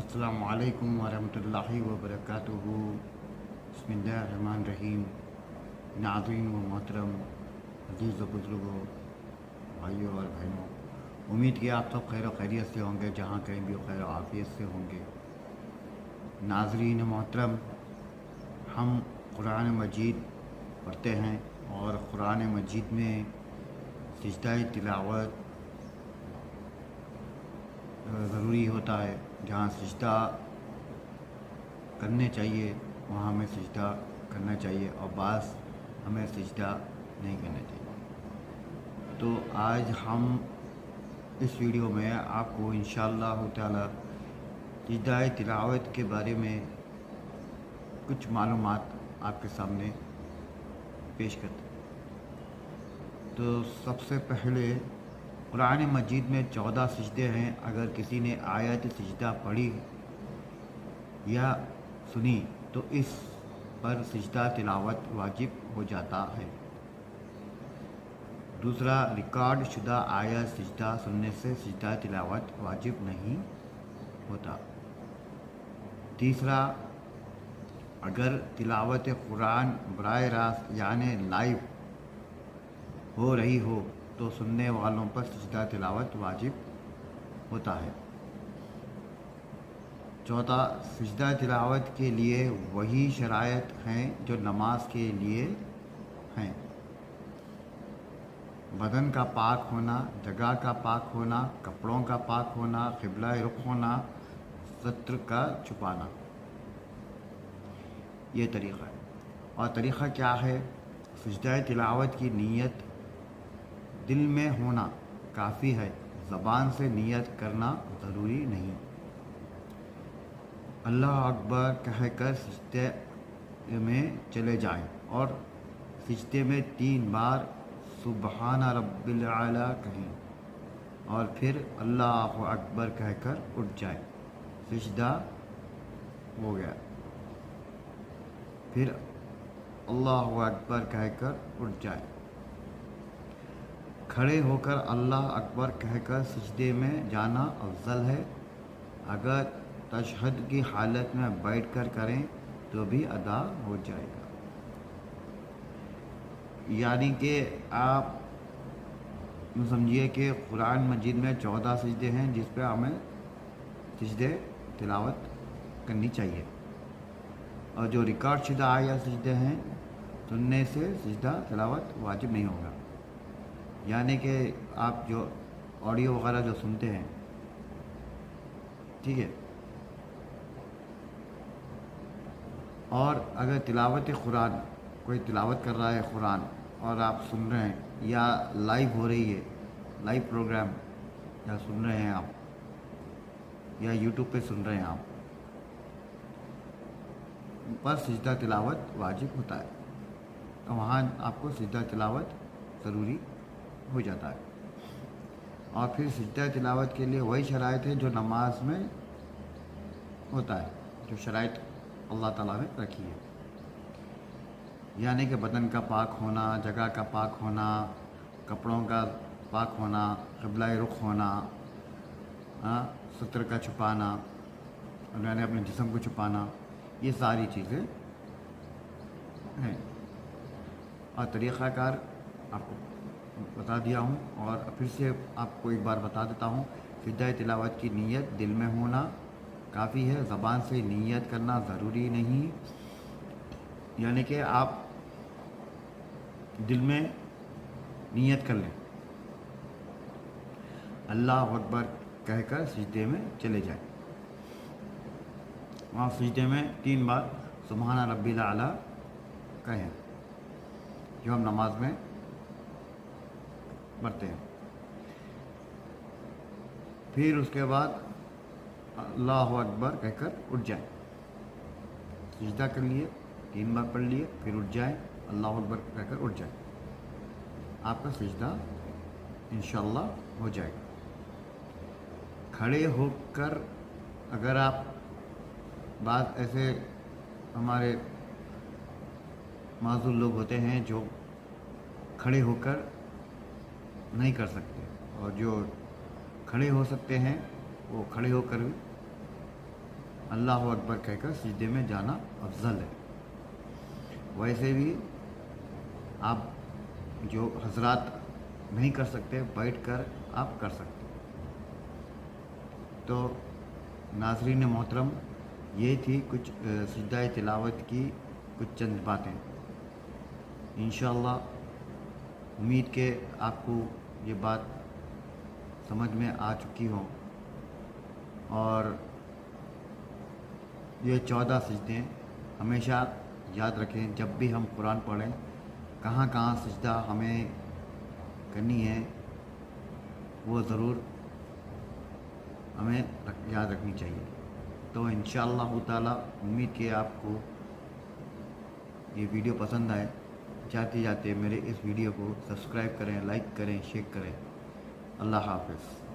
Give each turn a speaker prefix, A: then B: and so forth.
A: अस्सलामु अलैकुम वरहमतुल्लाहि वबरकातुहू। बिस्मिल्लाहिर्रहमानिर्रहीम। नाज़रीन व मोहतरम अज़ीज़ व बुज़ुर्गों, भाइयों और बहनों, उम्मीद कि आप सब खैर खैरियत से होंगे, जहाँ कहीं भी खैर आफियत से होंगे। नाज़रीन मोहतरम, हम कुरान मजीद पढ़ते हैं और कुरान मजीद में सिजदा तिलावत ज़रूरी होता है। जहाँ सिजदा करने चाहिए वहाँ हमें सिजदा करना चाहिए और बाज़ हमें सिजदा नहीं करना चाहिए। तो आज हम इस वीडियो में आपको इंशाअल्लाह ताला सिजदा तिलावत के बारे में कुछ मालूमात आपके सामने पेश करते हैं। तो सबसे पहले कुरान मजीद में 14 सिजदे हैं। अगर किसी ने आयत सिजदा पढ़ी या सुनी तो इस पर सिजदा तिलावत वाजिब हो जाता है। दूसरा, रिकॉर्ड शुदा आयत सिजदा सुनने से सिजदा तिलावत वाजिब नहीं होता। तीसरा, अगर तिलावत कुरान बराह रास्त यानी लाइव हो रही हो तो सुनने वालों पर सिजदा तिलावत वाजिब होता है। चौथा, सिजदा तिलावत के लिए वही शराइत हैं जो नमाज के लिए हैं। बदन का पाक होना, जगह का पाक होना, कपड़ों का पाक होना, क़िबला रुख होना, सत्र का छुपाना। ये तरीक़ा है। और तरीक़ा क्या है? सिजदा तिलावत की नीयत दिल में होना काफ़ी है, ज़बान से नियत करना ज़रूरी नहीं। अल्लाह अकबर कहकर सिजदे में चले जाएं और सिजदे में 3 बार सुबहान रब्बिल आला कहें और फिर अल्लाह अकबर कहकर उठ जाएं। सिजदा हो गया। फिर अल्लाह अकबर कहकर उठ जाएं। खड़े होकर अल्लाह अकबर कहकर सिजदे में जाना अफजल है। अगर तशहद की हालत में बैठकर करें तो भी अदा हो जाएगा। यानी कि आप समझिए कि कुरान मजीद में 14 सिजदे हैं जिस पे हमें सिजदे तिलावत करनी चाहिए। और जो रिकॉर्ड शुदा आया सिजदे हैं सुनने से सिजदा तिलावत वाजिब नहीं होगा। यानी कि आप जो ऑडियो वगैरह जो सुनते हैं, ठीक है, और अगर तिलावत कुरान कोई तिलावत कर रहा है कुरान और आप सुन रहे हैं या लाइव हो रही है, लाइव प्रोग्राम या सुन रहे हैं आप या यूट्यूब पे सुन रहे हैं आप, पर सिजदा तिलावत वाजिब होता है। तो वहाँ आपको सिजदा तिलावत ज़रूरी हो जाता है। और फिर सिजदा तिलावत के लिए वही शराइत है जो नमाज में होता है, जो शराइत अल्लाह ताला ने रखी है। यानी कि बदन का पाक होना, जगह का पाक होना, कपड़ों का पाक होना, क़िबला रुख होना, सत्र का छुपाना, यानी अपने जिस्म को छुपाना, ये सारी चीज़ें हैं। और तरीक़ाकार आपको बता दिया हूँ और फिर से आपको एक बार बता देता हूँ। सिजदा तिलावत की नीयत दिल में होना काफ़ी है, ज़बान से नियत करना ज़रूरी नहीं। यानी कि आप दिल में नियत कर लें, अल्लाह अकबर कहकर सिजदे में चले जाएं। वहाँ सिजदे में 3 बार सुबहान रब्बिल आला कहें, जो हम नमाज में पढ़ते हैं। फिर उसके बाद अल्लाह अकबर कहकर उठ जाए। सिजदा कर लिए, 3 बार पढ़ लिए, फिर उठ जाए, अल्लाह अकबर कहकर उठ जाए। आपका सिजदा इंशाअल्लाह हो जाएगा। खड़े होकर अगर आप बात ऐसे हमारे माज़ूर लोग होते हैं जो खड़े होकर नहीं कर सकते और जो खड़े हो सकते हैं वो खड़े होकर अल्लाह अकबर कहकर सजदे में जाना अफजल है। वैसे भी आप जो हजरात नहीं कर सकते, बैठ कर आप कर सकते। तो नाज़रीन मोहतरम, ये थी कुछ सजदा तिलावत की कुछ चंद बातें। इंशाअल्लाह उम्मीद के आपको ये बात समझ में आ चुकी हो। और ये 14 सजदे हमेशा याद रखें, जब भी हम कुरान पढ़ें कहाँ कहाँ सजदा हमें करनी है वो ज़रूर हमें याद रखनी चाहिए। तो इंशाअल्लाह ताला उम्मीद के आपको ये वीडियो पसंद आए। जाते जाते मेरे इस वीडियो को सब्सक्राइब करें, लाइक करें, शेयर करें। अल्लाह हाफ़िज़।